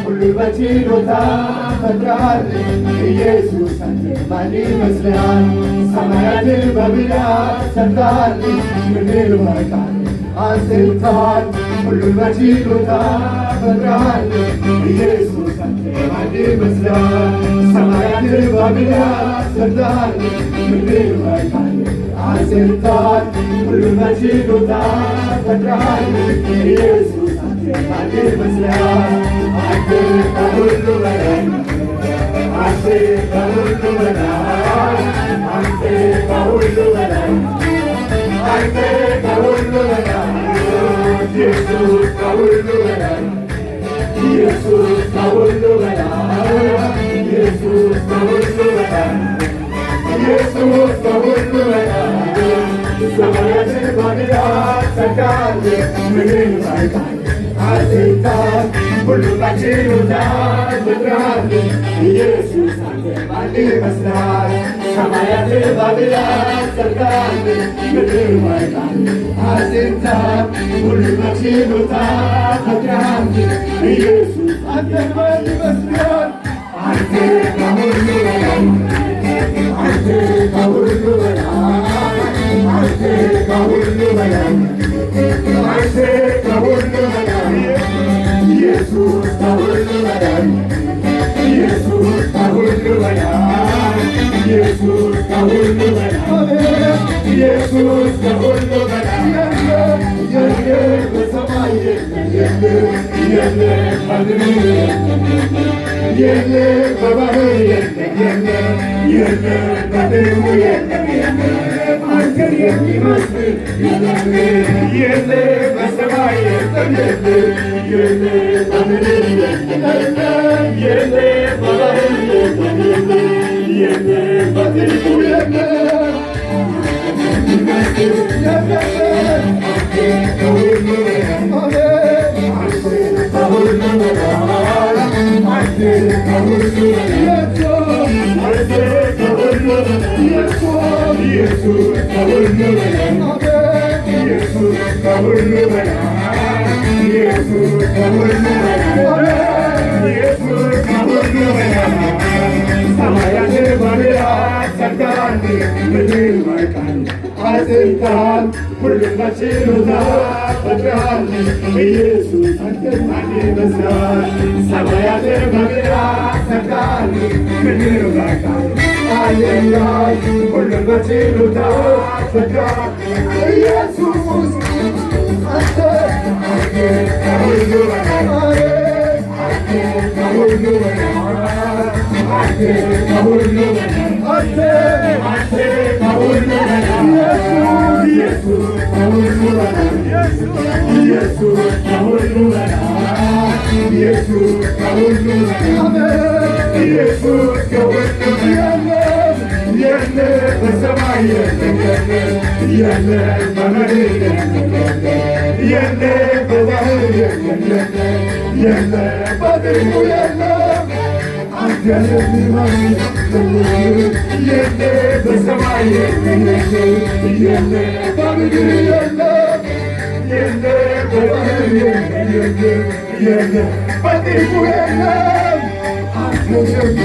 ሁሉ በችሎታ ፈጥረሃል ኢየሱስ አንተ ማን ይመስልሃል? ሰማያትን በብርሃን ሰርተሃል ምድር በቃል አስልተሃል ሁሉ በችሎታ ፈጥረሃል ኢየሱስ አንተ ማን ይመስልሃል? ሰማያትን በብርሃን ሰርተሃል ምድር በቃል አስልተሃል ሁሉ በችሎታ ፈጥረሃል ኢየሱስ ማን ይመስልሃል? አንተ ከሁሉ በላይ አንተ ከሁሉ በላይ አንተ ከሁሉ በላይ አንተ ከሁሉ በላይ ኢየሱስ ከሁሉ በላይ ኢየሱስ ከሁሉ በላይ ኢየሱስ ከሁሉ በላይ ኢየሱስ ከሁሉ በላይ ሰማያትን በብርሃን ሰርተሃል ምድርን በቃል አስልተሃል ሁሉ በችሎታህ ፈጥረሃል ኢየሱስ አንተ ማን ይመስልሃል? ሰማያትን በብርሃን ሰርተሃል ምድርን በቃል አስልተሃል ሁሉ በችሎታህ ፈጥረሃል ኢየሱስ አንተ ማን ይመስልሃል? አንተ ከሁሉ በላይ አንተ ከሁሉ በላይ አንተ ከሁሉ በላይ አንተ ከሁሉ በላይ ኢየሱስ ከሁሉ በላይ ኢየሱስ ከሁሉ በላይ ኢየሱስ ከሁሉ በላይ ኢየሱስ ከሁሉ በላይ የለም በሰማይ የለም የለም በምድር የለም በባህር የለም የለም በጥልቁ የለም አንተን የሚመስል የለም የለም በሰማይ የለም የለም በምድር የለም የለም በባህር የለም የለም በጥልቁ የለም ከሁሉ ሰማያትን በብርሃን ሰርተሃል ምድርን በቃል አስልተሃል ሁሉን በችሎታህ ፈጥረሃል ኢየሱስ አንተ ማን ይመስልሃል? ሰማያትን በብርሃን ሰርተሃል ምድርን በቃል አስልተሃል ሁሉን በችሎታህ ፈጥረሃል ኢየሱስ አንተ ከሁሉ በላይ ከሁሉ በላይ አንተ ከሁሉ በላይ አንተ ከሁሉ በላይ ኢየሱስ ከሁሉ በላይ ኢየሱስ ከሁሉ በላይ ኢየሱስ ከሁሉ በላይ ኢየሱስ ከሁሉ በላይ የለም በሰማይ የለም የለም በምድር የለም በባህር የለም የለም በጥልቁ የለም አንተን የሚመስል የለም በሰማይ የለም የለም በምድር የለም የለም በባህር የለም የለም በጥልቁ የለም አንተን